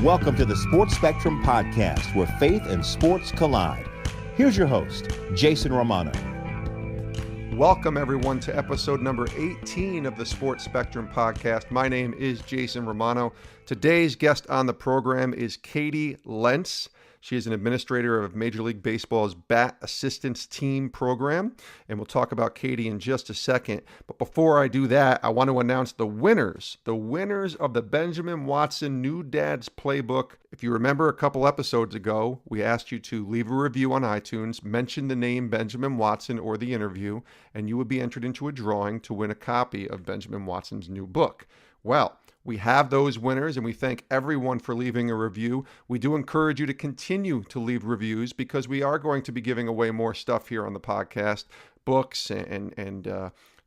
Welcome to the Sports Spectrum Podcast, where faith and sports collide. Here's your host, Jason Romano. Welcome, everyone, to episode number 18 of the Sports Spectrum Podcast. My name is Jason Romano. Today's guest on the program is Katie Lentz. She is an administrator of Major League Baseball's Bat Assistance Team program, and we'll talk about Katie in just a second. But before I do that, I want to announce the winners of the Benjamin Watson New Dad's Playbook. If you remember a couple episodes ago, we asked you to leave a review on iTunes, mention the name Benjamin Watson or the interview, and you would be entered into a drawing to win a copy of Benjamin Watson's new book. Well, we have those winners, and we thank everyone for leaving a review. We do encourage you to continue to leave reviews because we are going to be giving away more stuff here on the podcast, books and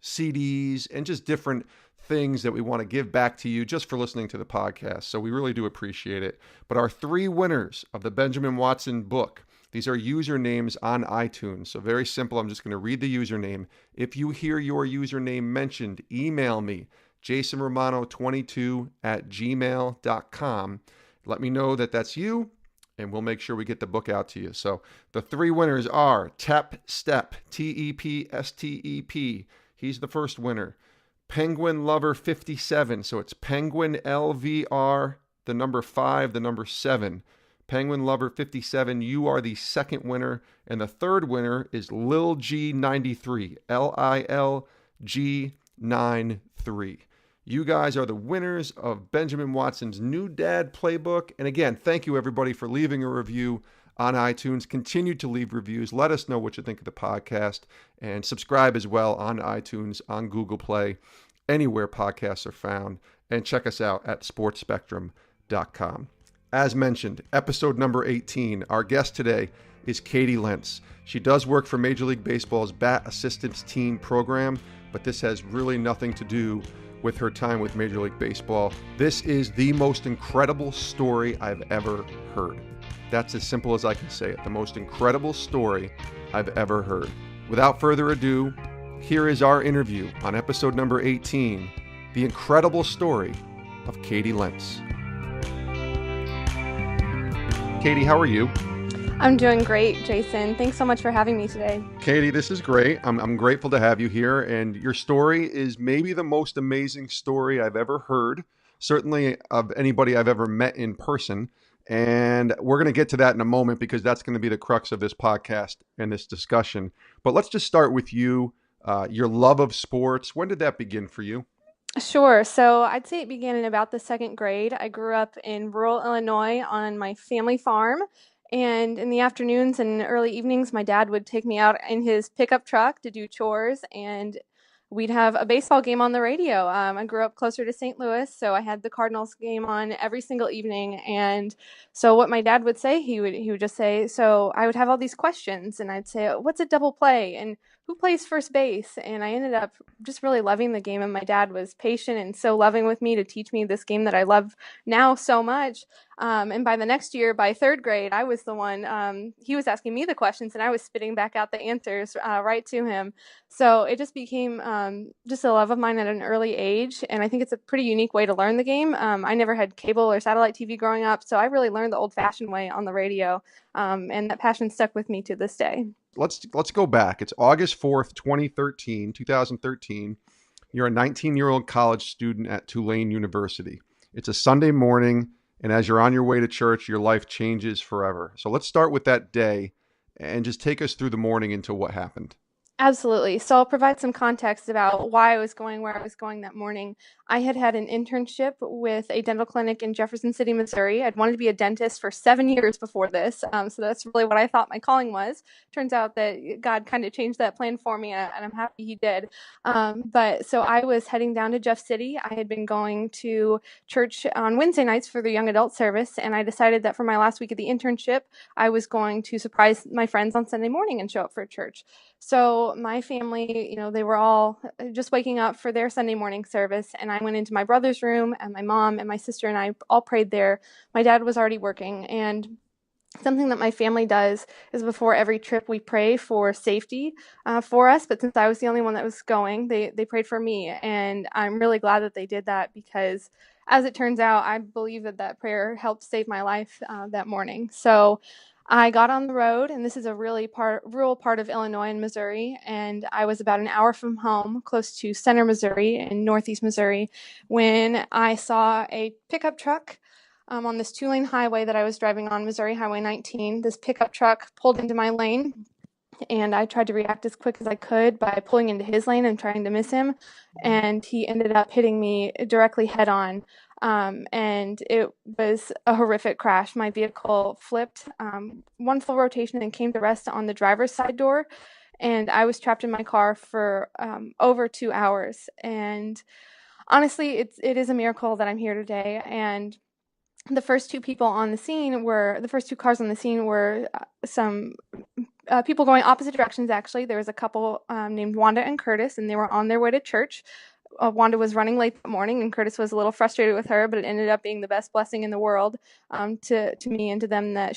CDs and just different things that we want to give back to you just for listening to the podcast. So we really do appreciate it. But our three winners of the Benjamin Watson book, these are usernames on iTunes. So very simple. I'm just going to read the username. If you hear your username mentioned, email me, jasonromano22@gmail.com. Let me know that that's you, and we'll make sure we get the book out to you. So the three winners are Tep Step, T-E-P-S-T-E-P. He's the first winner. Penguin Lover 57. So it's Penguin LVR, the number 5, the number 7. Penguin Lover 57, you are the second winner. And the third winner is Lil G93, LILG93. You guys are the winners of Benjamin Watson's New Dad Playbook. And again, thank you everybody for leaving a review on iTunes. Continue to leave reviews. Let us know what you think of the podcast. And subscribe as well on iTunes, on Google Play, anywhere podcasts are found. And check us out at sportspectrum.com. As mentioned, episode number 18, our guest today is Katie Lentz. She does work for Major League Baseball's Bat Assistance Team program, but this has really nothing to do with her time with Major League Baseball. This is the most incredible story I've ever heard. That's as simple as I can say it. The most incredible story I've ever heard. Without further ado, here is our interview on episode number 18, the incredible story of Katie Lentz. Katie, how are you? I'm doing great, Jason. Thanks so much for having me today. Katie, this is great. I'm grateful to have you here. And your story is maybe the most amazing story I've ever heard, certainly of anybody I've ever met in person. And we're going to get to that in a moment because that's going to be the crux of this podcast and this discussion. But let's just start with you, your love of sports. When did that begin for you? Sure. So I'd say it began in about the second grade. I grew up in rural Illinois on my family farm. And in the afternoons and early evenings, my dad would take me out in his pickup truck to do chores, and we'd have a baseball game on the radio. I grew up closer to St. Louis, so I had the Cardinals game on every single evening. And so what my dad would say, he would just say, so I would have all these questions, and I'd say, what's a double play? And who plays first base? And I ended up just really loving the game. And my dad was patient and so loving with me to teach me this game that I love now so much. And by the next year, by third grade, I was the one, he was asking me the questions and I was spitting back out the answers right to him. So it just became just a love of mine at an early age. And I think it's a pretty unique way to learn the game. I never had cable or satellite TV growing up, so I really learned the old-fashioned way on the radio. And that passion stuck with me to this day. Let's go back. It's August 4th, 2013. You're a 19-year-old college student at Tulane University. It's a Sunday morning, and as you're on your way to church, your life changes forever. So let's start with that day and just take us through the morning into what happened. Absolutely. So I'll provide some context about why I was going where I was going that morning. I had an internship with a dental clinic in Jefferson City, Missouri. I'd wanted to be a dentist for 7 years before this. So that's really what I thought my calling was. Turns out that God kind of changed that plan for me, and I'm happy he did. But so I was heading down to Jeff City. I had been going to church on Wednesday nights for the young adult service, and I decided that for my last week of the internship, I was going to surprise my friends on Sunday morning and show up for church. So my family, they were all just waking up for their Sunday morning service, and I went into my brother's room, and my mom and my sister and I all prayed there. My dad was already working, and something that my family does is before every trip we pray for safety for us. But since I was the only one that was going, they prayed for me, and I'm really glad that they did that because as it turns out, I believe that prayer helped save my life that morning. So I got on the road, and this is a rural part of Illinois and Missouri, and I was about an hour from home, close to Center, Missouri, in northeast Missouri, when I saw a pickup truck on this 2-lane highway that I was driving on, Missouri Highway 19. This pickup truck pulled into my lane, and I tried to react as quick as I could by pulling into his lane and trying to miss him, and he ended up hitting me directly head on. And it was a horrific crash. My vehicle flipped one full rotation and came to rest on the driver's side door, and I was trapped in my car for over 2 hours. And honestly, it is a miracle that I'm here today. And the first two cars on the scene were some people going opposite directions. Actually, there was a couple named Wanda and Curtis, and they were on their way to church. Wanda was running late that morning, and Curtis was a little frustrated with her, but it ended up being the best blessing in the world to me and to them that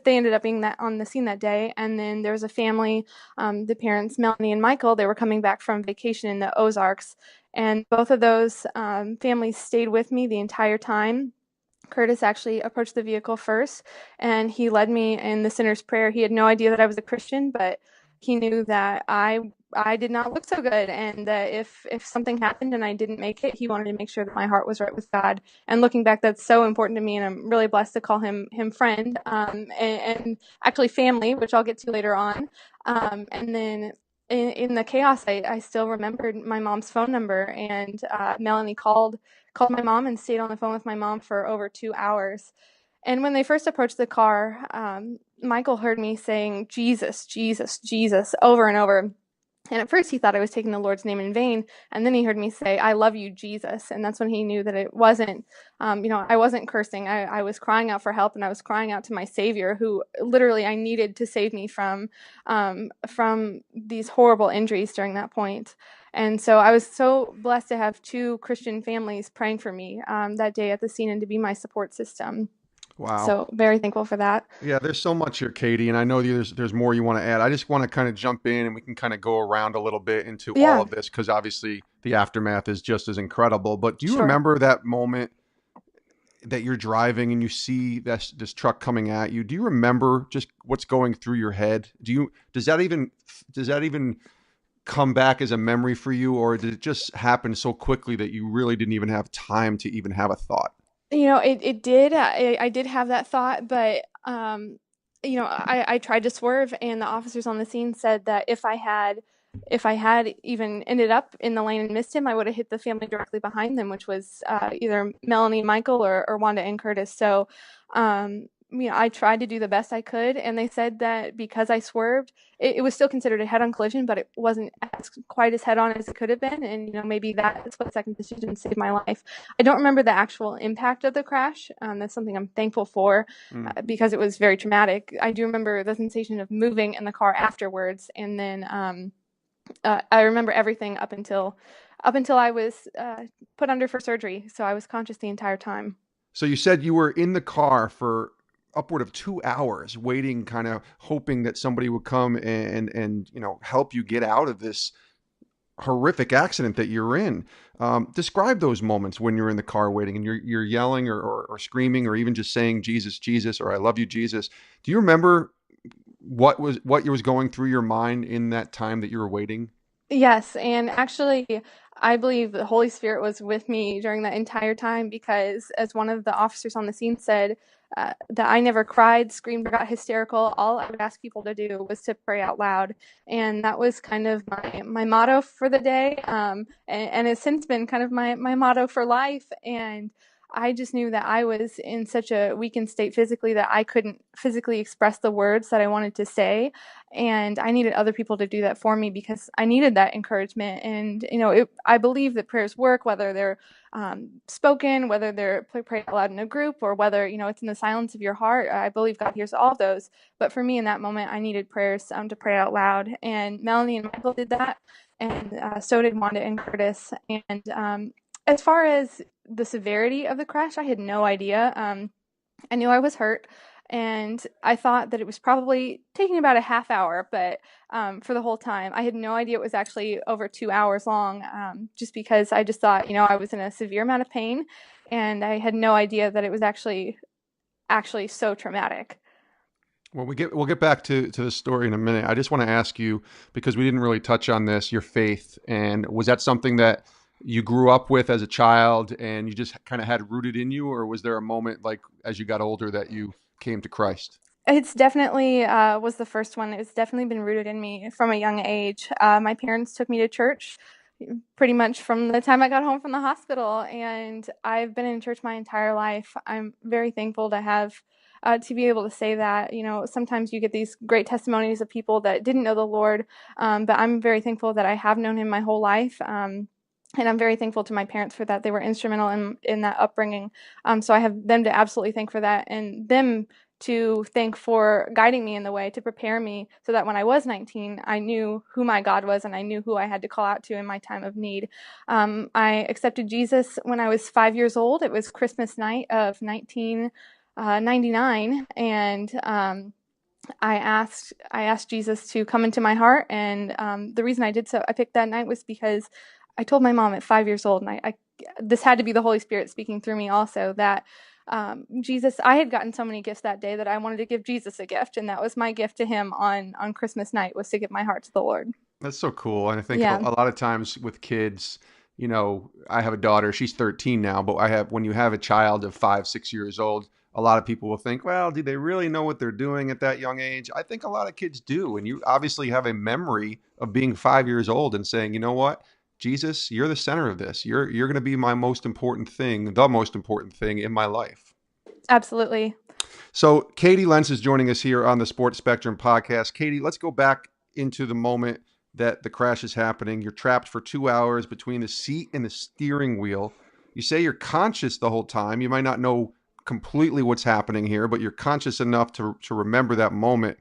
they ended up being that on the scene that day. And then there was a family, the parents Melanie and Michael. They were coming back from vacation in the Ozarks, and both of those families stayed with me the entire time. Curtis actually approached the vehicle first, and he led me in the sinner's prayer. He had no idea that I was a Christian, but he knew that I did not look so good, and that if something happened and I didn't make it, he wanted to make sure that my heart was right with God. And looking back, that's so important to me, and I'm really blessed to call him friend, and actually family, which I'll get to later on. And then in the chaos, I still remembered my mom's phone number, and Melanie called my mom and stayed on the phone with my mom for over 2 hours. And when they first approached the car, Michael heard me saying, "Jesus, Jesus, Jesus," over and over. And at first he thought I was taking the Lord's name in vain. And then he heard me say, "I love you, Jesus." And that's when he knew that it wasn't, I wasn't cursing. I was crying out for help, and I was crying out to my Savior, who literally I needed to save me from these horrible injuries during that point. And so I was so blessed to have two Christian families praying for me that day at the scene and to be my support system. Wow. So very thankful for that. Yeah, there's so much here, Katie, and I know there's more you want to add. I just want to kind of jump in, and we can kind of go around a little bit into all of this, because obviously the aftermath is just as incredible. But do you remember that moment that you're driving and you see this truck coming at you? Do you remember just what's going through your head? Does that even come back as a memory for you, or did it just happen so quickly that you really didn't even have time to even have a thought? It did. I did have that thought, but I tried to swerve, and the officers on the scene said that if I had even ended up in the lane and missed him, I would have hit the family directly behind them, which was either Melanie, Michael, or Wanda and Curtis. So, I tried to do the best I could, and they said that because I swerved, it was still considered a head-on collision, but it wasn't quite as head-on as it could have been, and maybe that split-second decision saved my life. I don't remember the actual impact of the crash. That's something I'm thankful for because it was very traumatic. I do remember the sensation of moving in the car afterwards, and then I remember everything up until I was put under for surgery, so I was conscious the entire time. So you said you were in the car for upward of 2 hours waiting, kind of hoping that somebody would come and help you get out of this horrific accident that you're in. Describe those moments when you're in the car waiting and you're yelling or screaming or even just saying, "Jesus, Jesus," or "I love you, Jesus." Do you remember what was going through your mind in that time that you were waiting? Yes, and actually, I believe the Holy Spirit was with me during that entire time, because as one of the officers on the scene said, that I never cried, screamed, or got hysterical. All I would ask people to do was to pray out loud. And that was kind of my motto for the day, and it's since been kind of my motto for life. And I just knew that I was in such a weakened state physically that I couldn't physically express the words that I wanted to say. And I needed other people to do that for me, because I needed that encouragement. And, I believe that prayers work, whether they're spoken, whether they're prayed out loud in a group, or whether, it's in the silence of your heart. I believe God hears all of those. But for me in that moment, I needed prayers to pray out loud. And Melanie and Michael did that. And so did Wanda and Curtis. And as far as the severity of the crash, I had no idea. I knew I was hurt. And I thought that it was probably taking about a half hour, but for the whole time, I had no idea it was actually over 2 hours long, just because I just thought, I was in a severe amount of pain, and I had no idea that it was actually so traumatic. Well, we'll get back to the story in a minute. I just want to ask you, because we didn't really touch on this, your faith, and was that something that you grew up with as a child and you just kind of had rooted in you, or was there a moment like as you got older that you came to Christ? It's definitely was the first one. It's definitely been rooted in me from a young age. My parents took me to church pretty much from the time I got home from the hospital, and I've been in church my entire life. I'm very thankful to have to be able to say that. Sometimes you get these great testimonies of people that didn't know the Lord, but I'm very thankful that I have known Him my whole life. And I'm very thankful to my parents for that. They were instrumental in that upbringing. So I have them to absolutely thank for that, and them to thank for guiding me in the way to prepare me so that when I was 19, I knew who my God was and I knew who I had to call out to in my time of need. I accepted Jesus when I was 5 years old. It was Christmas night of 1999, and I asked Jesus to come into my heart, and the reason I picked that night was because I told my mom at 5 years old, and this had to be the Holy Spirit speaking through me also, that Jesus, I had gotten so many gifts that day that I wanted to give Jesus a gift, and that was my gift to him on Christmas night, was to give my heart to the Lord. That's so cool. And I think Yeah. a lot of times with kids, I have a daughter, she's 13 now, but when you have a child of 5, 6 years old, a lot of people will think, well, do they really know what they're doing at that young age? I think a lot of kids do. And you obviously have a memory of being 5 years old and saying, you know what, Jesus, you're the center of this. You're going to be my most important thing, the most important thing in my life. Absolutely. So Katie Lentz is joining us here on the Sports Spectrum podcast. Katie, let's go back into the moment that the crash is happening. You're trapped for 2 hours between the seat and the steering wheel. You say you're conscious the whole time. You might not know completely what's happening here, but you're conscious enough to remember that moment.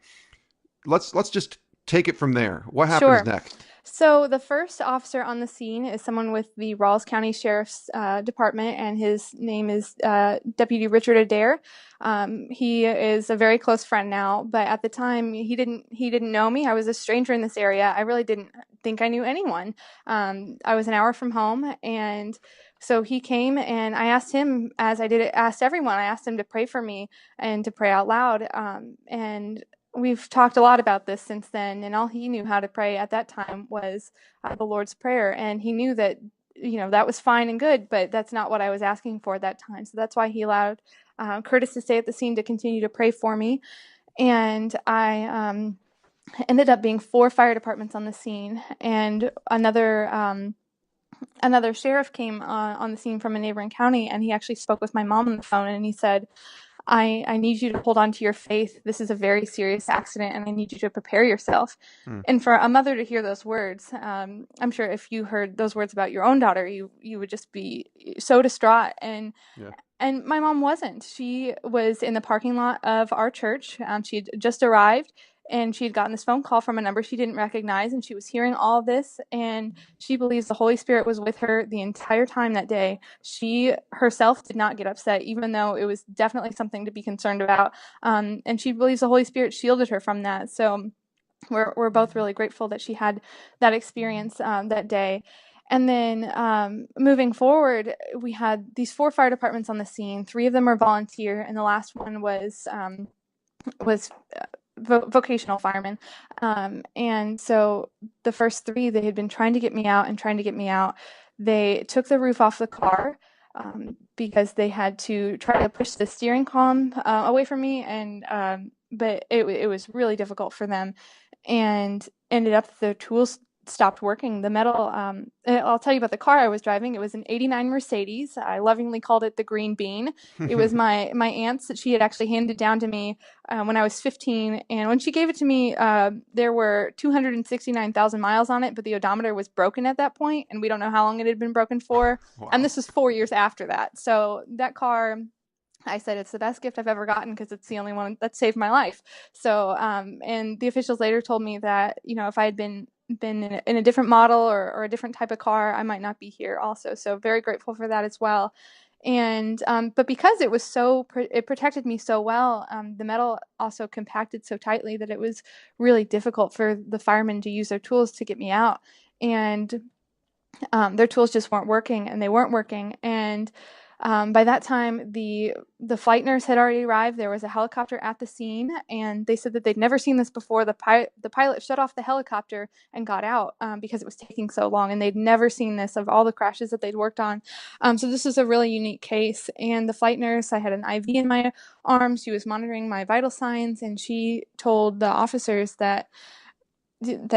Let's just take it from there. What happens Sure. next? So the first officer on the scene is someone with the Rawls County Sheriff's Department, and his name is Deputy Richard Adair. He is a very close friend now, but at the time he didn't know me. I was a stranger in this area. I really didn't think I knew anyone. I was an hour from home, and so he came, and I asked him, as I asked everyone, I asked him to pray for me and to pray out loud. And we've talked a lot about this since then, and all he knew how to pray at that time was the Lord's Prayer, and he knew that that was fine and good, but that's not what I was asking for at that time. So that's why he allowed Curtis to stay at the scene to continue to pray for me, and I ended up being 4 fire departments on the scene, and another sheriff came on the scene from a neighboring county, and he actually spoke with my mom on the phone, and he said, I need you to hold on to your faith. This is a very serious accident, and I need you to prepare yourself. And for a mother to hear those words, I'm sure if you heard those words about your own daughter, you would just be so distraught. And my mom wasn't. She was in the parking lot of our church. She had just arrived, and she had gotten this phone call from a number she didn't recognize, and she was hearing all of this, and she believes the Holy Spirit was with her the entire time that day. She herself did not get upset, even though it was definitely something to be concerned about, and she believes the Holy Spirit shielded her from that. So we're both really grateful that she had that experience that day. And then moving forward, we had these 4 fire departments on the scene. 3 of them are volunteer, and the last one was vocational firemen. And so the first 3, they had been trying to get me out. They took the roof off the car because they had to try to push the steering column away from me, and but it was really difficult for them, and ended up the tools stopped working. The metal, I'll tell you about the car I was driving. It was an 89 Mercedes. I lovingly called it the Green Bean. It was my aunt's that she had actually handed down to me when I was 15. And when she gave it to me, there were 269,000 miles on it, but the odometer was broken at that point, and we don't know how long it had been broken for. Wow. And this was 4 years after that. So that car, I said, it's the best gift I've ever gotten because it's the only one that saved my life. So, and the officials later told me that, if I had been in a different model or a different type of car, I might not be here also. So very grateful for that as well. And but because it was it protected me so well, the metal also compacted so tightly that it was really difficult for the firemen to use their tools to get me out. And their tools just weren't working, and they weren't working. And by that time, the flight nurse had already arrived. There was a helicopter at the scene, and they said that they'd never seen this before. The pilot shut off the helicopter and got out because it was taking so long, and they'd never seen this of all the crashes that they'd worked on. So this was a really unique case. And the flight nurse, I had an IV in my arm. She was monitoring my vital signs, and she told the officers that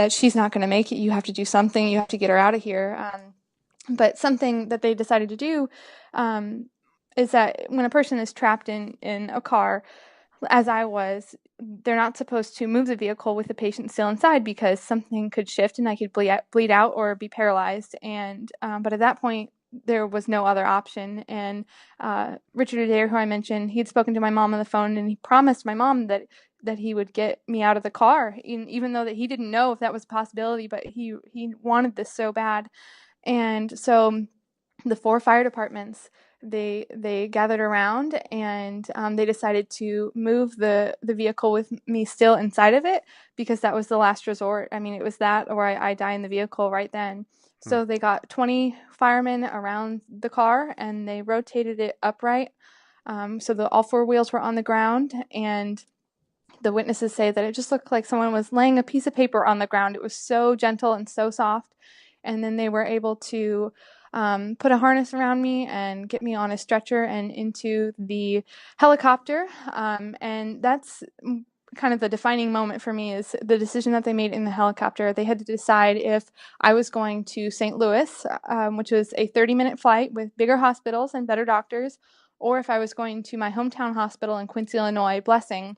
she's not going to make it. You have to do something. You have to get her out of here. But something that they decided to do is that when a person is trapped in a car, as I was, they're not supposed to move the vehicle with the patient still inside because something could shift and I could bleed out or be paralyzed. And but at that point, there was no other option. And Richard Adair, who I mentioned, he had spoken to my mom on the phone, and he promised my mom that he would get me out of the car, even though that he didn't know if that was a possibility, but he wanted this so bad. And so the 4 fire departments, they gathered around, and they decided to move the vehicle with me still inside of it, because that was the last resort. I mean, it was that or I die in the vehicle right then. So they got 20 firemen around the car, and they rotated it upright. So all 4 wheels were on the ground, and the witnesses say that it just looked like someone was laying a piece of paper on the ground. It was so gentle and so soft. And then they were able to put a harness around me and get me on a stretcher and into the helicopter. And that's kind of the defining moment for me, is the decision that they made in the helicopter. They had to decide if I was going to St. Louis, which was a 30-minute flight with bigger hospitals and better doctors, or if I was going to my hometown hospital in Quincy, Illinois, Blessing,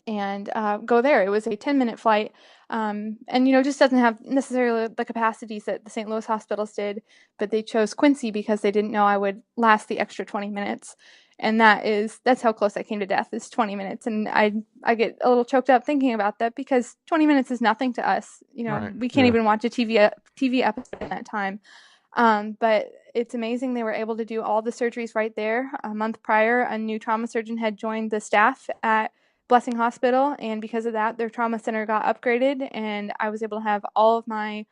and go there. It was a 10-minute flight, and just doesn't have necessarily the capacities that the St. Louis hospitals did, but they chose Quincy because they didn't know I would last the extra 20 minutes. And that's how close I came to death, is 20 minutes. And I get a little choked up thinking about that, because 20 minutes is nothing to us. Right. We can't even watch a TV episode in that time. But it's amazing they were able to do all the surgeries right there. A month prior, a new trauma surgeon had joined the staff at Blessing Hospital, and because of that, their trauma center got upgraded, and I was able to have all of my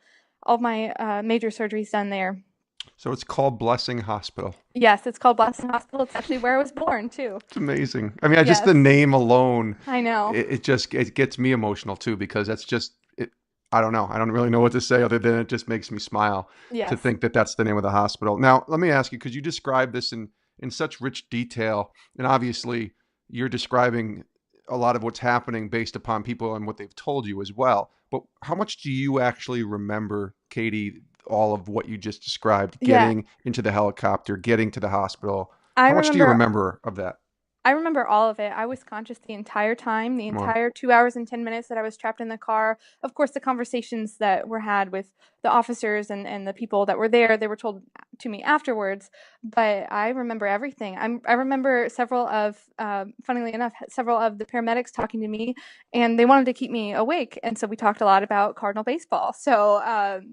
major surgeries done there. So it's called Blessing Hospital. Yes, it's called Blessing Hospital. It's actually where I was born too. It's amazing. I mean, just the name alone. I know. It gets me emotional too, because that's just it. I don't know. I don't really know what to say other than it just makes me smile to think that that's the name of the hospital. Now, let me ask you, because you described this in such rich detail, and obviously you're describing a lot of what's happening based upon people and what they've told you as well. But how much do you actually remember, Katie, all of what you just described, getting into the helicopter, getting to the hospital? How much do you remember of that? I remember all of it. I was conscious the entire time, the entire 2 hours and 10 minutes that I was trapped in the car. Of course, the conversations that were had with the officers and the people that were there, they were told to me afterwards. But I remember everything. I remember funnily enough, several of the paramedics talking to me, and they wanted to keep me awake. And so we talked a lot about Cardinal baseball. So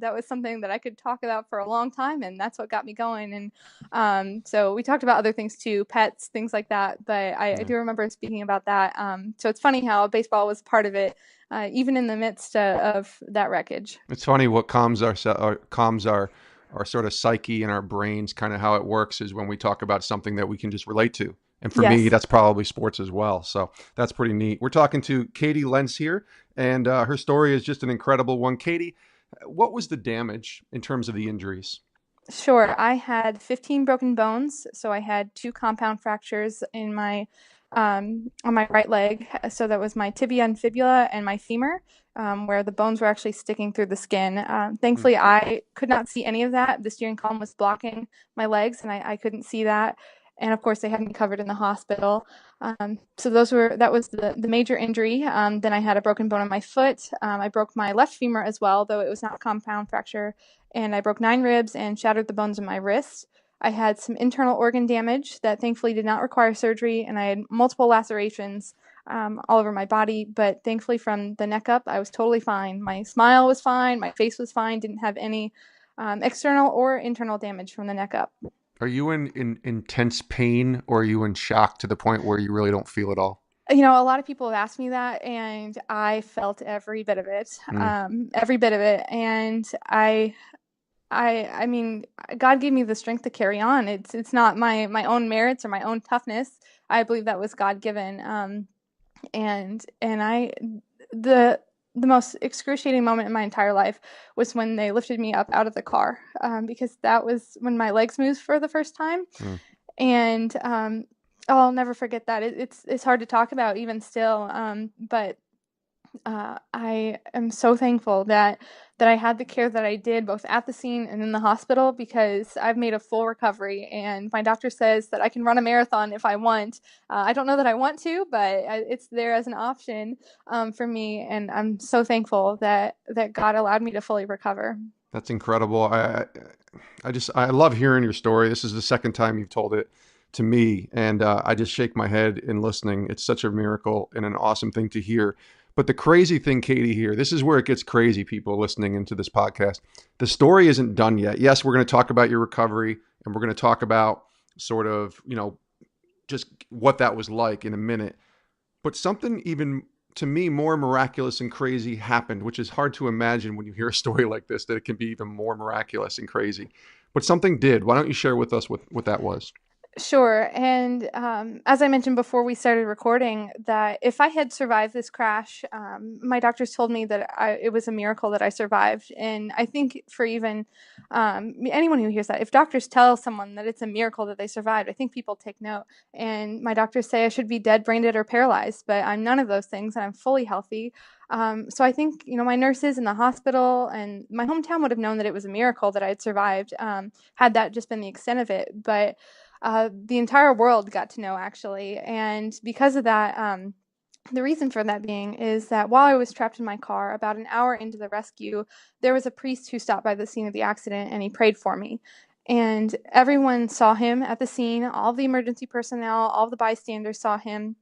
that was something that I could talk about for a long time, and that's what got me going. And so we talked about other things too, pets, things like that. But I do remember speaking about that. So it's funny how baseball was part of it, even in the midst of that wreckage. It's funny what calms our sort of psyche and our brains, kind of how it works, is when we talk about something that we can just relate to. And for me, that's probably sports as well. So that's pretty neat. We're talking to Katie Lentz here, and her story is just an incredible one. Katie, what was the damage in terms of the injuries? Sure. I had 15 broken bones. So I had 2 compound fractures in my on my right leg. So that was my tibia and fibula and my femur, where the bones were actually sticking through the skin. Thankfully, I could not see any of that. The steering column was blocking my legs, and I couldn't see that. And of course, they had me covered in the hospital. So that was the major injury. Then I had a broken bone in my foot. I broke my left femur as well, though it was not a compound fracture. And I broke 9 ribs and shattered the bones in my wrist. I had some internal organ damage that thankfully did not require surgery, and I had multiple lacerations all over my body. But thankfully, from the neck up, I was totally fine. My smile was fine. My face was fine. Didn't have any external or internal damage from the neck up. Are you in intense pain, or are you in shock to the point where you really don't feel it all? You know, a lot of people have asked me that, and I felt every bit of it, Mm. every bit of it. And I mean, God gave me the strength to carry on. It's not my own merits or my own toughness. I believe that was God given. And the the most excruciating moment in my entire life was when they lifted me up out of the car, because that was when my legs moved for the first time. Mm. And I'll never forget that. It's hard to talk about even still, but I am so thankful that I had the care that I did, both at the scene and in the hospital, because I've made a full recovery, and my doctor says that I can run a marathon if I want. I don't know that I want to, but it's there as an option, for me, and I'm so thankful that God allowed me to fully recover. That's incredible. I love hearing your story. This is the second time you've told it to me, and I just shake my head in listening. It's such a miracle and an awesome thing to hear. But the crazy thing, Katie, here, this is where it gets crazy, people listening into this podcast. The story isn't done yet. Yes, we're going to talk about your recovery, and we're going to talk about sort of, just what that was like in a minute. But something even, to me, more miraculous and crazy happened, which is hard to imagine when you hear a story like this, that it can be even more miraculous and crazy. But something did. Why don't you share with us what that was? Sure. And as I mentioned before we started recording, that if I had survived this crash, my doctors told me that it was a miracle that I survived. And I think for even anyone who hears that, if doctors tell someone that it's a miracle that they survived, I think people take note. And my doctors say I should be dead, brain dead, or paralyzed, but I'm none of those things, and I'm fully healthy. So I think, my nurses in the hospital and my hometown would have known that it was a miracle that I had survived, had that just been the extent of it. But the entire world got to know, actually. And because of that, the reason for that being is that while I was trapped in my car, about an hour into the rescue, there was a priest who stopped by the scene of the accident, and he prayed for me. And everyone saw him at the scene. All the emergency personnel, all the bystanders saw him.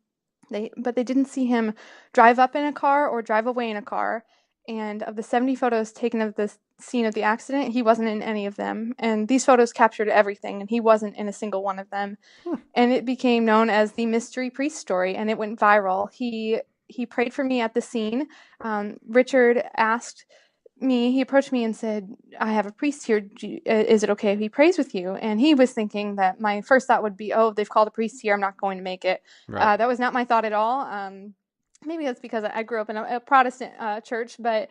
But they didn't see him drive up in a car or drive away in a car. And of the 70 photos taken of the scene of the accident, he wasn't in any of them. And these photos captured everything, and he wasn't in a single one of them. And it became known as the mystery priest story, and it went viral. He prayed for me at the scene. Richard he approached me and said, I have a priest here. Is it okay if he prays with you? And he was thinking that my first thought would be, oh, they've called a priest here, I'm not going to make it. Right. That was not my thought at all. Maybe that's because I grew up in a Protestant church, but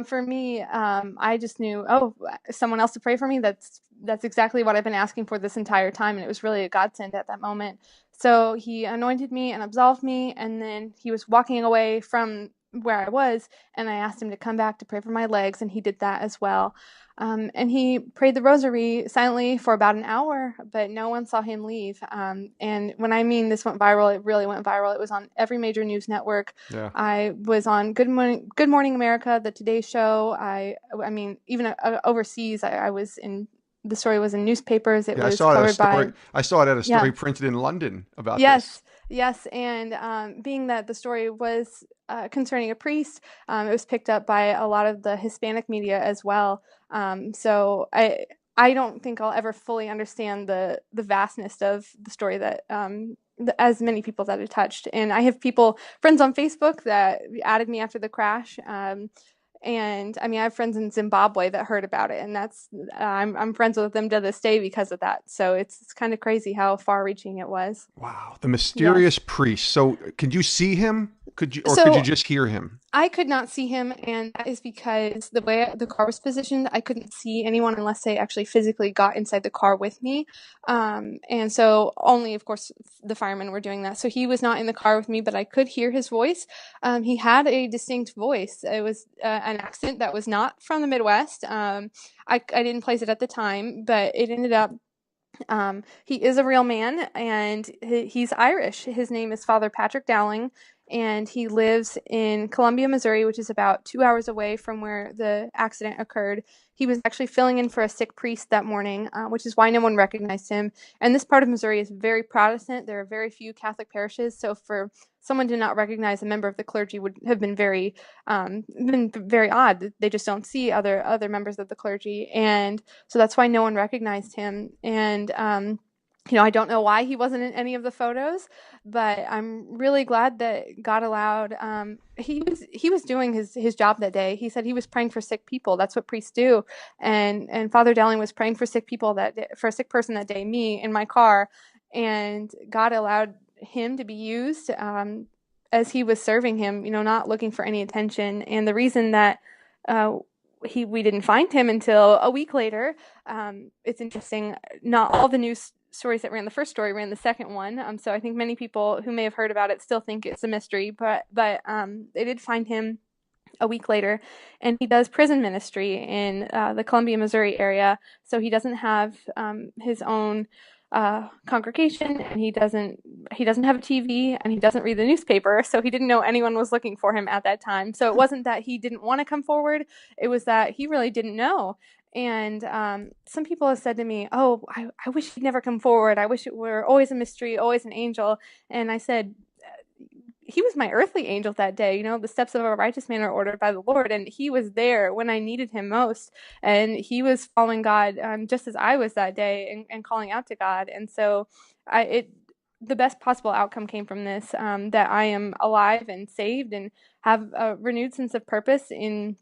for me, I just knew, oh, someone else to pray for me. That's exactly what I've been asking for this entire time, and it was really a godsend at that moment. So he anointed me and absolved me, and then he was walking away from where I was, and I asked him to come back to pray for my legs, and he did that as well. And he prayed the rosary silently for about an hour, but no one saw him leave. And when I mean this went viral, it really went viral. It was on every major news network. Yeah. I was on Good Morning America, the Today Show. I mean, even overseas, I was in. The story was in newspapers. It was covered by. I saw it at a story printed in London about this. Yes, and being that the story was concerning a priest, it was picked up by a lot of the Hispanic media as well. So I don't think I'll ever fully understand the vastness of the story that as many people that it touched. And I have friends on Facebook that added me after the crash. And I mean, I have friends in Zimbabwe that heard about it, and I'm friends with them to this day because of that. So it's kind of crazy how far-reaching it was. Wow, the mysterious priest. So, could you see him? Could you just hear him? I could not see him, and that is because the way the car was positioned, I couldn't see anyone unless they actually physically got inside the car with me. And so only, of course, the firemen were doing that. So he was not in the car with me, but I could hear his voice. He had a distinct voice. It was an accent that was not from the Midwest. I didn't place it at the time, but it ended up he is a real man, and he's Irish. His name is Father Patrick Dowling, and he lives in Columbia, Missouri, which is about 2 hours away from where the accident occurred. He was actually filling in for a sick priest that morning, which is why no one recognized him. And this part of Missouri is very Protestant. There are very few Catholic parishes, so for someone to not recognize a member of the clergy would have been very odd. They just don't see other members of the clergy, and so that's why no one recognized him. And I don't know why he wasn't in any of the photos, but I'm really glad that God allowed. He was doing his job that day. He said he was praying for sick people. That's what priests do. And Father Dowling was praying for sick people for a sick person that day, me in my car, and God allowed him to be used as he was serving him. Not looking for any attention. And the reason that we didn't find him until a week later. It's interesting. Not all the news stories that ran the first story ran the second one. So I think many people who may have heard about it still think it's a mystery, but they did find him a week later, and he does prison ministry in the Columbia, Missouri area. So he doesn't have his own congregation, and he doesn't have a TV, and he doesn't read the newspaper, so he didn't know anyone was looking for him at that time. So it wasn't that he didn't want to come forward, it was that he really didn't know. And some people have said to me, oh, I wish he'd never come forward. I wish it were always a mystery, always an angel. And I said, he was my earthly angel that day. The steps of a righteous man are ordered by the Lord, and he was there when I needed him most. And he was following God just as I was that day, and calling out to God. And so the best possible outcome came from this, that I am alive and saved and have a renewed sense of purpose in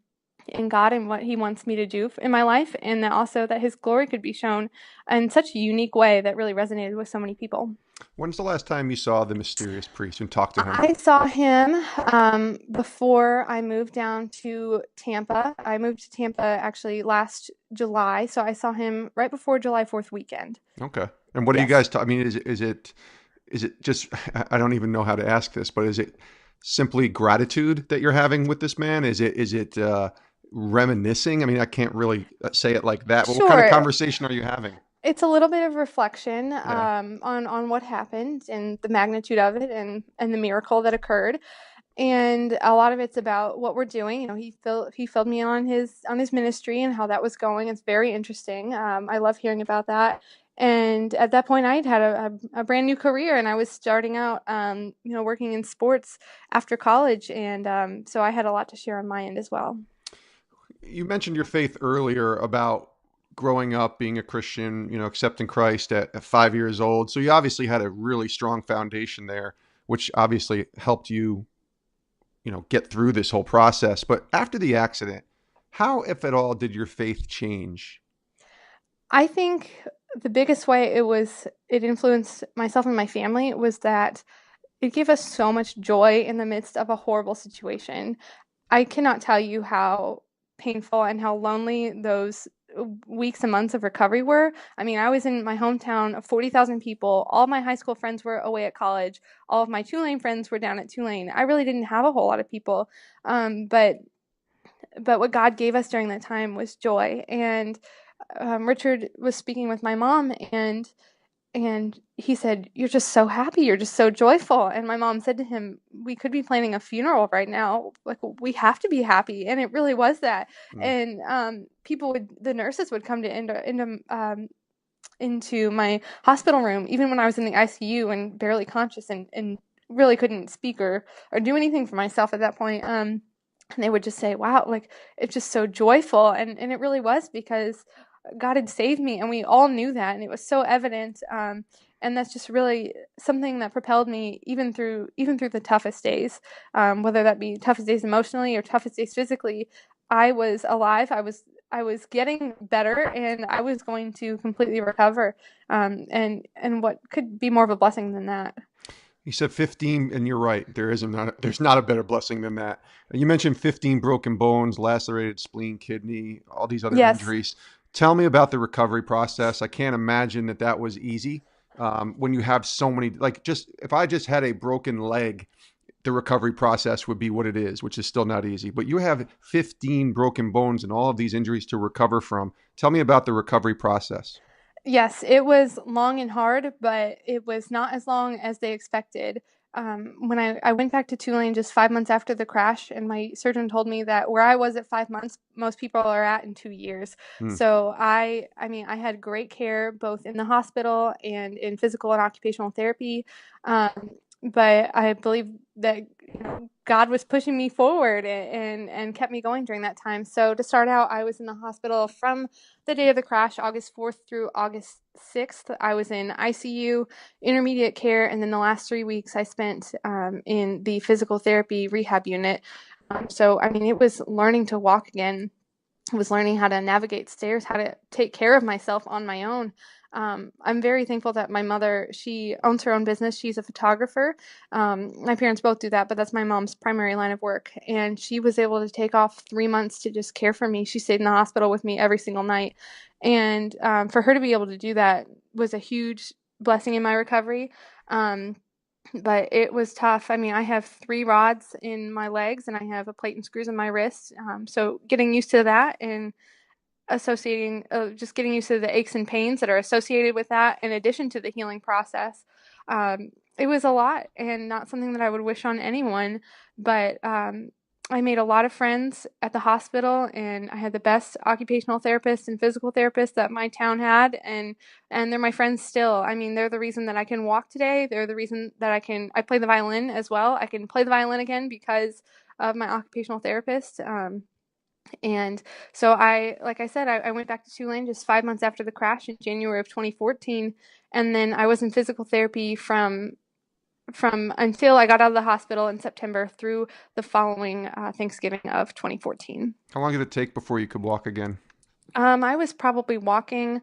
God and what he wants me to do in my life, and that also that his glory could be shown in such a unique way that really resonated with so many people. When's the last time you saw the mysterious priest and talked to him? I saw him before I moved down to Tampa. I moved to Tampa actually last July, so I saw him right before July 4th weekend. Okay. And what do you guys talk? I mean, is it just, I don't even know how to ask this, but is it simply gratitude that you're having with this man? Is it reminiscing? I mean, I can't really say it like that. But Sure. What kind of conversation are you having? It's a little bit of reflection on what happened and the magnitude of it and the miracle that occurred. And a lot of it's about what we're doing. He filled me on his ministry and how that was going. It's very interesting. I love hearing about that. And at that point, I'd had a brand new career, and I was starting out, working in sports after college. And so I had a lot to share on my end as well. You mentioned your faith earlier about growing up, being a Christian, accepting Christ at 5 years old. So you obviously had a really strong foundation there, which obviously helped you, get through this whole process. But after the accident, how, if at all, did your faith change? I think the biggest way it influenced myself and my family was that it gave us so much joy in the midst of a horrible situation. I cannot tell you how painful and how lonely those weeks and months of recovery were. I mean, I was in my hometown of 40,000 people. All of my high school friends were away at college. All of my Tulane friends were down at Tulane. I really didn't have a whole lot of people. But what God gave us during that time was joy. And Richard was speaking with my mom, and he said, "You're just so happy. You're just so joyful." And my mom said to him, "We could be planning a funeral right now. Like, we have to be happy." And it really was that. Mm. And the nurses would come into my hospital room, even when I was in the ICU and barely conscious and really couldn't speak or do anything for myself at that point. And they would just say, "Wow, like, it's just so joyful." And it really was, because God had saved me, and we all knew that, and it was so evident. And that's just really something that propelled me even through the toughest days, whether that be toughest days emotionally or toughest days physically. I was alive. I was getting better, and I was going to completely recover. And what could be more of a blessing than that? You said 15, and you're right. There's not a better blessing than that. You mentioned 15 broken bones, lacerated spleen, kidney, all these other injuries. Tell me about the recovery process. I can't imagine that was easy when you have so many. Like, if I just had a broken leg, the recovery process would be what it is, which is still not easy. But you have 15 broken bones and all of these injuries to recover from. Tell me about the recovery process. Yes, it was long and hard, but it was not as long as they expected. when I went back to Tulane just 5 months after the crash, and my surgeon told me that where I was at 5 months, most people are at in 2 years. So I mean, I had great care both in the hospital and in physical and occupational therapy. But I believe that God was pushing me forward and kept me going during that time. So to start out, I was in the hospital from the day of the crash, August 4th through August 6th. I was in ICU, intermediate care, and then the last 3 weeks I spent in the physical therapy rehab unit. So, I mean, it was learning to walk again. I was learning how to navigate stairs, how to take care of myself on my own. I'm very thankful that my mother, she owns her own business. She's a photographer. My parents both do that, but that's my mom's primary line of work. And she was able to take off 3 months to just care for me. She stayed in the hospital with me every single night. And for her to be able to do that was a huge blessing in my recovery. But it was tough. I mean, I have 3 rods in my legs and I have a plate and screws in my wrist. So getting used to that and just getting used to the aches and pains that are associated with that, in addition to the healing process, it was a lot and not something that I would wish on anyone. But I made a lot of friends at the hospital, and I had the best occupational therapists and physical therapists that my town had, and they're my friends still. I mean, they're the reason that I can walk today. They're the reason that I play the violin as well. I can play the violin again because of my occupational therapist. And so like I said, I went back to Tulane just 5 months after the crash in January of 2014. And then I was in physical therapy from until I got out of the hospital in September through the following Thanksgiving of 2014. How long did it take before you could walk again? I was probably walking.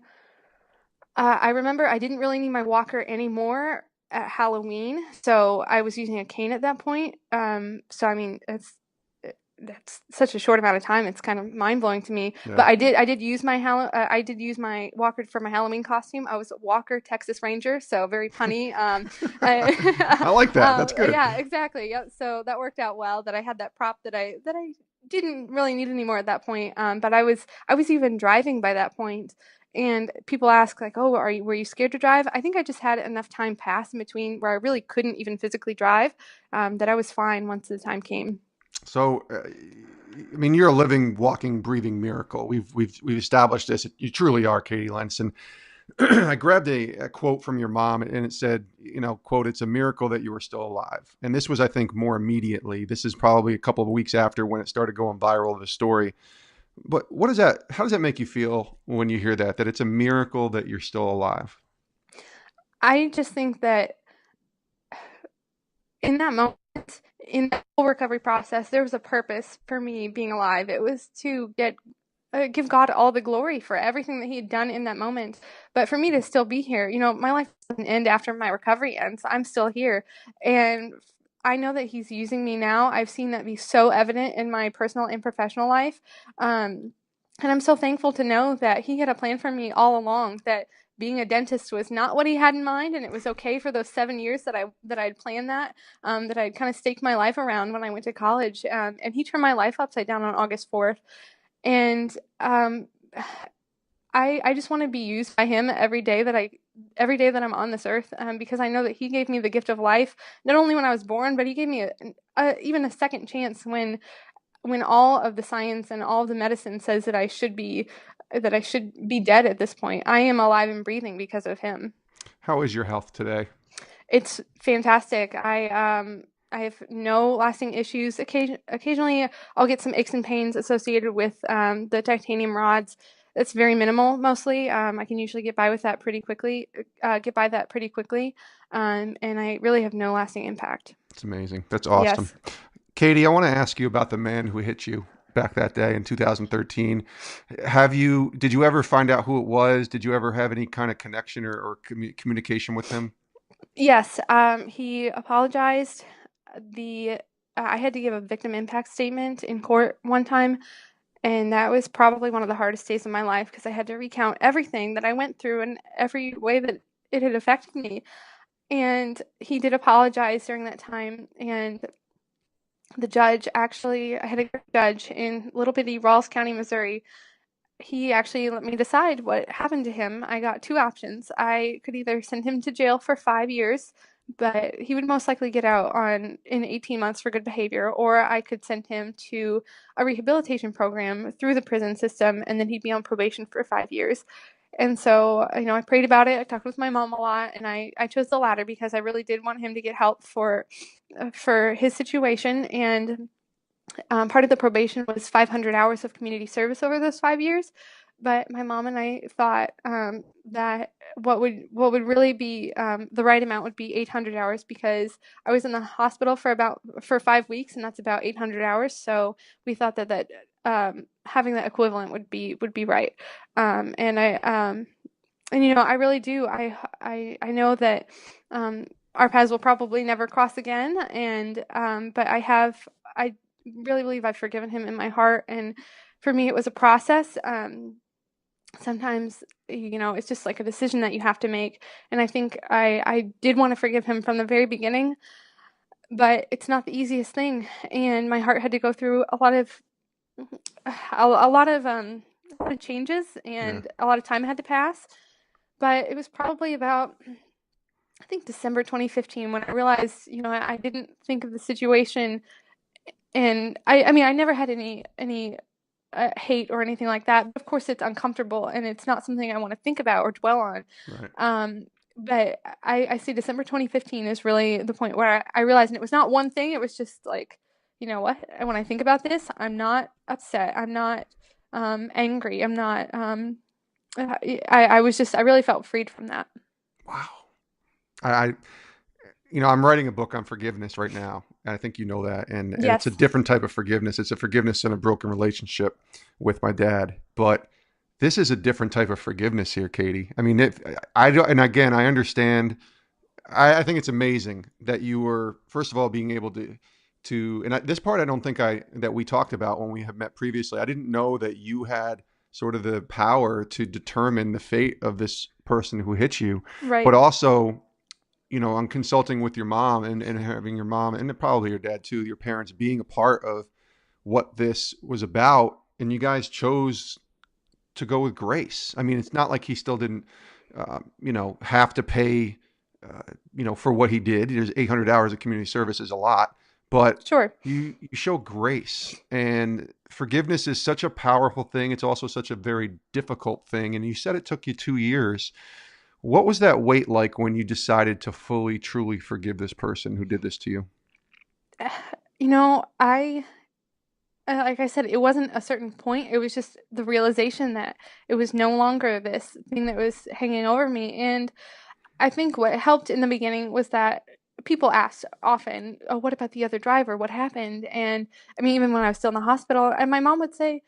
I remember I didn't really need my walker anymore at Halloween, so I was using a cane at that point. So I mean, that's such a short amount of time. It's kind of mind blowing to me. Yeah. But I did use my walker for my Halloween costume. I was a Walker Texas Ranger, so very punny. I like that. That's good. Yeah, exactly. Yep. So that worked out well. That I had that prop that I didn't really need anymore at that point. But I was even driving by that point. And people ask like, "Oh, were you scared to drive?" I think I just had enough time pass in between where I really couldn't even physically drive, that I was fine once the time came. So, I mean, you're a living, walking, breathing miracle. We've established this. You truly are, Katie Lentz. And I grabbed a quote from your mom, and it said, quote, "It's a miracle that you are still alive." And this was, I think, more immediately. This is probably a couple of weeks after when it started going viral, the story. But how does that make you feel when you hear that it's a miracle that you're still alive? I just think that in that moment, in the whole recovery process, there was a purpose for me being alive. It was to give God all the glory for everything that he had done in that moment. But for me to still be here, my life doesn't end after my recovery ends. I'm still here. And I know that he's using me now. I've seen that be so evident in my personal and professional life. And I'm so thankful to know that he had a plan for me all along, that being a dentist was not what he had in mind, and it was okay for those 7 years that I'd planned that I'd kind of staked my life around when I went to college. And he turned my life upside down on August 4th. And I just want to be used by him every day that I'm on this earth, because I know that he gave me the gift of life, not only when I was born, but he gave me even a second chance when all of the science and all of the medicine says that I should be dead at this point. I am alive and breathing because of him. How is your health today? It's fantastic. I have no lasting issues. Occasionally, I'll get some aches and pains associated with the titanium rods. It's very minimal, mostly. I can usually get by that pretty quickly. And I really have no lasting impact. That's amazing. That's awesome. Yes. Katie, I want to ask you about the man who hit you back that day in 2013. Did you ever find out who it was? Did you ever have any kind of connection or communication with him? Yes. He apologized. I had to give a victim impact statement in court one time, and that was probably one of the hardest days of my life because I had to recount everything that I went through and every way that it had affected me. And he did apologize during that time, and the judge I had a judge in little bitty Rawls County, Missouri. He actually let me decide what happened to him. I got 2 options. I could either send him to jail for 5 years, but he would most likely get out in 18 months for good behavior, or I could send him to a rehabilitation program through the prison system, and then he'd be on probation for 5 years. And so, I prayed about it. I talked with my mom a lot, and I chose the latter because I really did want him to get help for his situation. And part of the probation was 500 hours of community service over those 5 years. But my mom and I thought that what would really be the right amount would be 800 hours, because I was in the hospital for 5 weeks, and that's about 800 hours. So we thought that having that equivalent would be right. And I really do. I know that our paths will probably never cross again, and but I really believe I've forgiven him in my heart, and for me it was a process. Sometimes it's just like a decision that you have to make, and I think I did want to forgive him from the very beginning, but it's not the easiest thing, and my heart had to go through a lot of changes, and a lot of time had to pass. But it was probably about, I think, December 2015 when I realized, I didn't think of the situation. And I mean, I never had any hate or anything like that. Of course, it's uncomfortable, and it's not something I want to think about or dwell on. Right. But I see December 2015 is really the point where I realized, and it was not one thing. It was just like, you know what? When I think about this, I'm not upset. I'm not angry. I'm not. I really felt freed from that. Wow. I'm writing a book on forgiveness right now, and I think you know that. And Yes. it's a different type of forgiveness. It's a forgiveness in a broken relationship with my dad. But this is a different type of forgiveness here, Katie. I mean, and again, I understand. I think it's amazing that you were, first of all, being able this part I don't think that we talked about when we have met previously. I didn't know that you had sort of the power to determine the fate of this person who hit you. Right. But also, on consulting with your mom and having your mom and probably your dad too, your parents being a part of what this was about, and you guys chose to go with grace. I mean, it's not like he still didn't, have to pay, for what he did. There's 800 hours of community service is a lot, but Sure. you show grace, and forgiveness is such a powerful thing. It's also such a very difficult thing. And you said it took you 2 years. What was that wait like when you decided to fully, truly forgive this person who did this to you? Like I said, it wasn't a certain point. It was just the realization that it was no longer this thing that was hanging over me. And I think what helped in the beginning was that people asked often, "Oh, what about the other driver? What happened?" And I mean, even when I was still in the hospital, and my mom would say,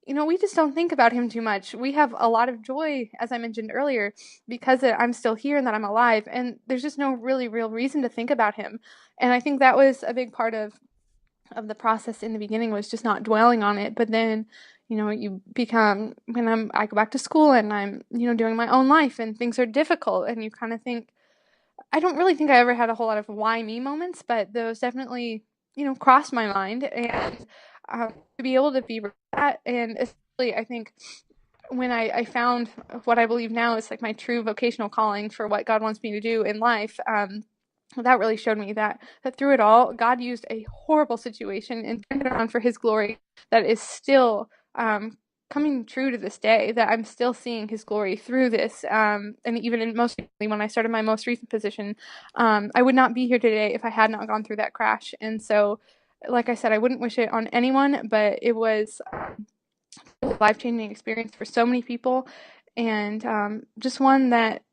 we just don't think about him too much. We have a lot of joy, as I mentioned earlier, because I'm still here and that I'm alive. And there's just no really real reason to think about him. And I think that was a big part of the process in the beginning, was just not dwelling on it. But then, you become, I go back to school and I'm, doing my own life, and things are difficult, and you kind of think, I don't really think I ever had a whole lot of why me moments, but those definitely, crossed my mind. And to be able to be that, and especially I think when I found what I believe now is like my true vocational calling for what God wants me to do in life, that really showed me that through it all, God used a horrible situation and turned it around for His glory. That is still coming true to this day. That I'm still seeing His glory through this. And even when I started my most recent position, I would not be here today if I had not gone through that crash. And so, like I said, I wouldn't wish it on anyone, but it was a life-changing experience for so many people, and just one that,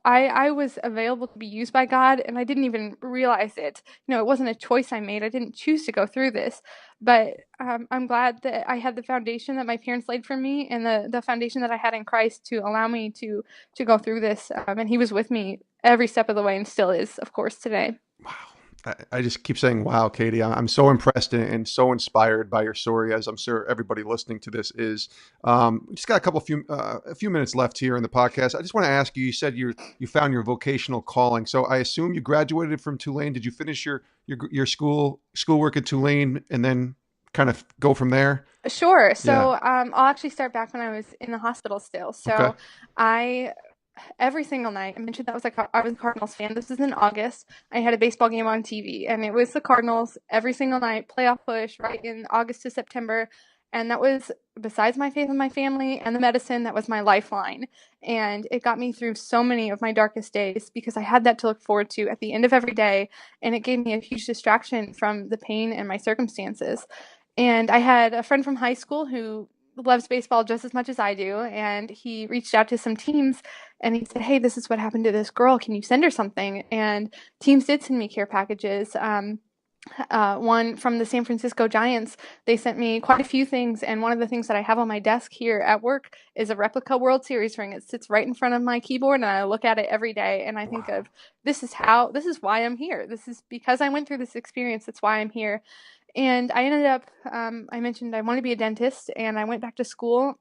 I was available to be used by God, and I didn't even realize it. It wasn't a choice I made. I didn't choose to go through this, but I'm glad that I had the foundation that my parents laid for me, and the foundation that I had in Christ to allow me to go through this. And He was with me every step of the way, and still is, of course, today. Wow. I just keep saying, wow, Katie, I'm so impressed and so inspired by your story, as I'm sure everybody listening to this is. We just got a few minutes left here in the podcast. I just want to ask you, you said you found your vocational calling. So I assume you graduated from Tulane. Did you finish your schoolwork at Tulane and then kind of go from there? Sure. So I'll actually start back when I was in the hospital still. So Okay. I Every single night. I mentioned that was I was a Cardinals fan. This was in August. I had a baseball game on TV, and it was the Cardinals every single night, playoff push right in August to September. And that was, besides my faith in my family and the medicine, that was my lifeline. And it got me through so many of my darkest days because I had that to look forward to at the end of every day. And it gave me a huge distraction from the pain and my circumstances. And I had a friend from high school who loves baseball just as much as I do, and he reached out to some teams and he said, "Hey, this is what happened to this girl. Can you send her something?" And teams did send me care packages. One from the San Francisco Giants, they sent me quite a few things, and one of the things that I have on my desk here at work is a replica World Series ring. It sits right in front of my keyboard, and I look at it every day, and I think of this is why I'm here. This is because I went through this experience. That's why I'm here. And I ended up, I mentioned I wanted to be a dentist, and I went back to school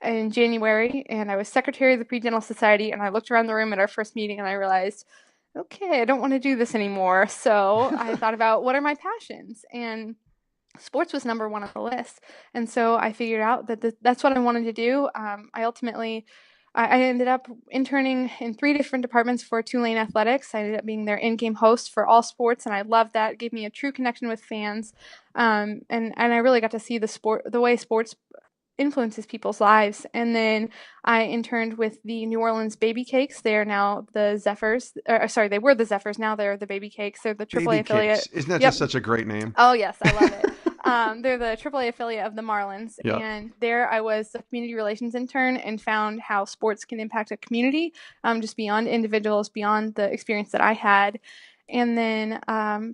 in January, and I was secretary of the Pre-Dental Society, and I looked around the room at our first meeting, and I realized, okay, I don't want to do this anymore. So I thought about what are my passions, and sports was number one on the list. And so I figured out that that's what I wanted to do. I ended up interning in 3 different departments for Tulane Athletics. I ended up being their in-game host for all sports, and I loved that. It gave me a true connection with fans, and I really got to see the way sports influences people's lives. And then I interned with the New Orleans Baby Cakes. They are now the Zephyrs. Sorry, they were the Zephyrs. Now they're the Baby Cakes. They're the AAA affiliate. Isn't that just such a great name? Oh, yes. I love it. They're the AAA affiliate of the Marlins. Yep. And there I was a community relations intern and found how sports can impact a community, just beyond individuals, beyond the experience that I had. And then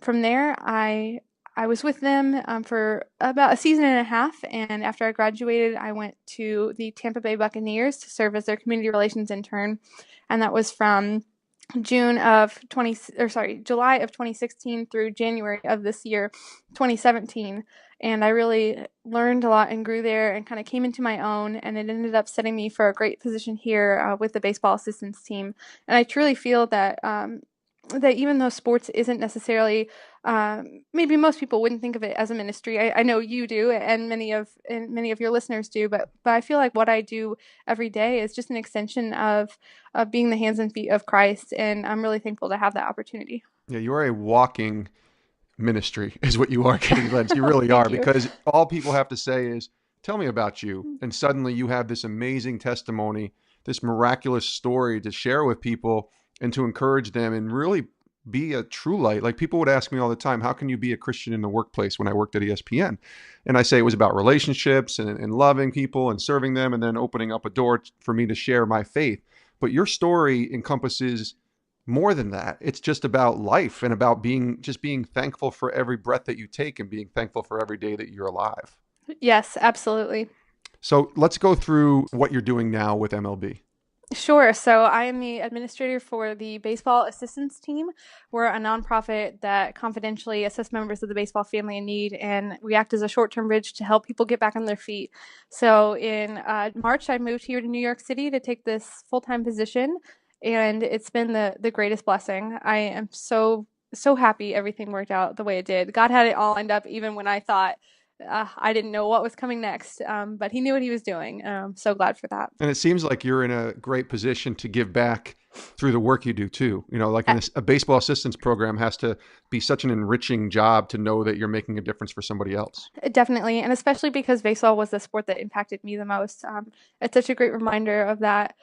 from there, I was with them for about a season and a half, and after I graduated, I went to the Tampa Bay Buccaneers to serve as their community relations intern, and that was from July of 2016 through January of this year, 2017. And I really learned a lot and grew there and kind of came into my own, and it ended up setting me for a great position here with the baseball assistance team. And I truly feel that that even though sports isn't necessarily, maybe most people wouldn't think of it as a ministry. I know you do, and many of your listeners do, but I feel like what I do every day is just an extension of being the hands and feet of Christ, and I'm really thankful to have that opportunity. Yeah, you are a walking ministry, is what you are, Katie Lentz. You really are, because all people have to say is, "Tell me about you," and suddenly you have this amazing testimony, this miraculous story to share with people and to encourage them and really be a true light. Like, people would ask me all the time, how can you be a Christian in the workplace, when I worked at ESPN? And I say it was about relationships and loving people and serving them, and then opening up a door for me to share my faith. But your story encompasses more than that. It's just about life and about being thankful for every breath that you take and being thankful for every day that you're alive. Yes, absolutely. So let's go through what you're doing now with MLB. Sure. So I am the administrator for the baseball assistance team. We're a nonprofit that confidentially assists members of the baseball family in need, and we act as a short-term bridge to help people get back on their feet. So in March, I moved here to New York City to take this full-time position, and it's been the greatest blessing. I am so happy everything worked out the way it did. God had it all lined up, even when I thought I didn't know what was coming next, but he knew what he was doing. I'm so glad for that. And it seems like you're in a great position to give back through the work you do too. You know, like a baseball assistance program has to be such an enriching job to know that you're making a difference for somebody else. Definitely. And especially because baseball was the sport that impacted me the most. It's such a great reminder of that.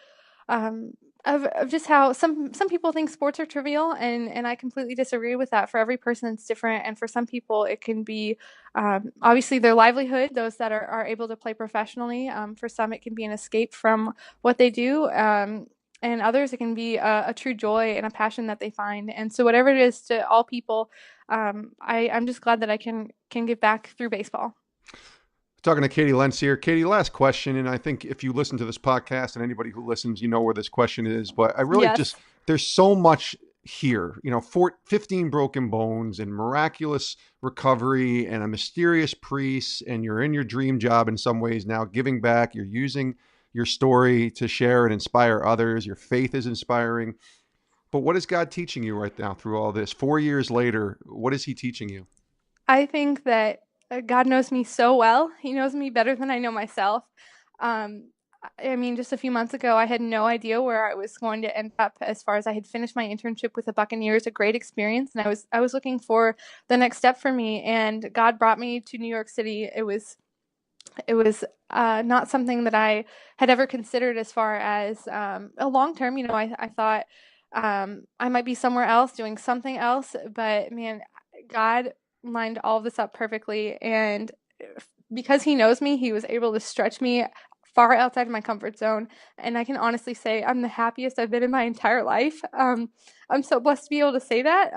Of just how some people think sports are trivial, and I completely disagree with that. For every person, it's different, and for some people, it can be obviously their livelihood. Those that are able to play professionally, for some, it can be an escape from what they do, and others, it can be a true joy and a passion that they find. And so, whatever it is to all people, I'm just glad that I can give back through baseball. Talking to Katie Lentz here. Katie, last question, and I think if you listen to this podcast, and anybody who listens, you know where this question is, but I really there's so much here, 15 broken bones and miraculous recovery and a mysterious priest, and you're in your dream job in some ways now, giving back. You're using your story to share and inspire others. Your faith is inspiring. But what is God teaching you right now through all this? 4 years later, what is he teaching you? I think that God knows me so well. He knows me better than I know myself. I mean, just a few months ago, I had no idea where I was going to end up as far as I had finished my internship with the Buccaneers, a great experience. And I was looking for the next step for me, and God brought me to New York City. It was not something that I had ever considered as far as a long term. You know, I thought I might be somewhere else doing something else, but man, God lined all of this up perfectly. And because he knows me, he was able to stretch me far outside of my comfort zone. And I can honestly say I'm the happiest I've been in my entire life. I'm so blessed to be able to say that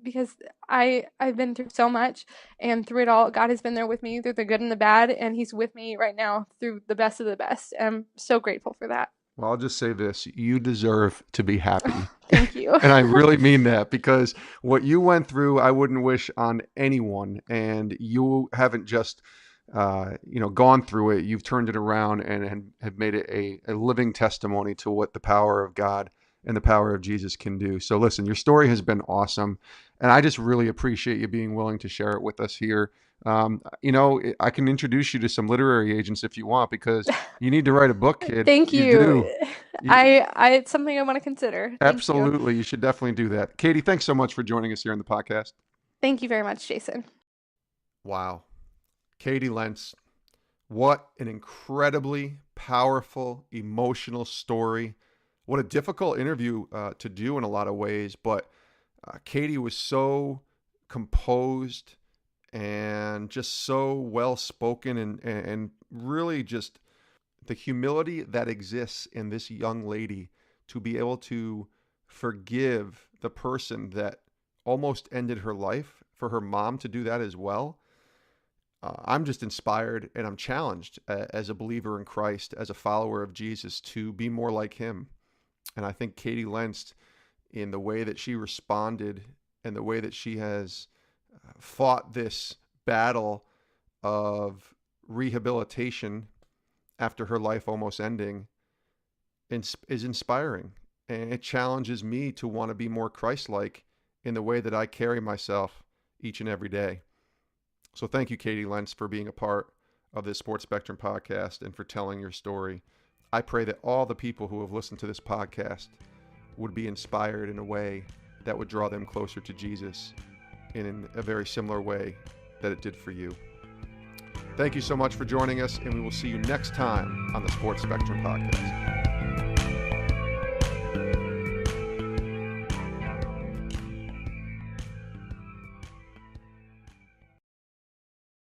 because I've been through so much, and through it all, God has been there with me through the good and the bad, and he's with me right now through the best of the best. I'm so grateful for that. Well, I'll just say this. You deserve to be happy. Thank you. And I really mean that, because what you went through, I wouldn't wish on anyone. And you haven't just, gone through it. You've turned it around and have made it a living testimony to what the power of God and the power of Jesus can do. So listen, your story has been awesome. And I just really appreciate you being willing to share it with us here. I can introduce you to some literary agents if you want, because you need to write a book, kid. Thank you. You do. It's something I want to consider. Absolutely. You should definitely do that. Katie, thanks so much for joining us here on the podcast. Thank you very much, Jason. Wow. Katie Lentz, what an incredibly powerful, emotional story. What a difficult interview to do in a lot of ways, but Katie was so composed and just so well-spoken, and really just the humility that exists in this young lady to be able to forgive the person that almost ended her life, for her mom to do that as well. I'm just inspired, and I'm challenged as a believer in Christ, as a follower of Jesus, to be more like him. And I think Katie Lentz, in the way that she responded and the way that she has fought this battle of rehabilitation after her life almost ending, is inspiring. And it challenges me to want to be more Christ-like in the way that I carry myself each and every day. So thank you, Katie Lentz, for being a part of this Sports Spectrum podcast and for telling your story. I pray that all the people who have listened to this podcast would be inspired in a way that would draw them closer to Jesus in a very similar way that it did for you. Thank you so much for joining us, and we will see you next time on the Sports Spectrum podcast.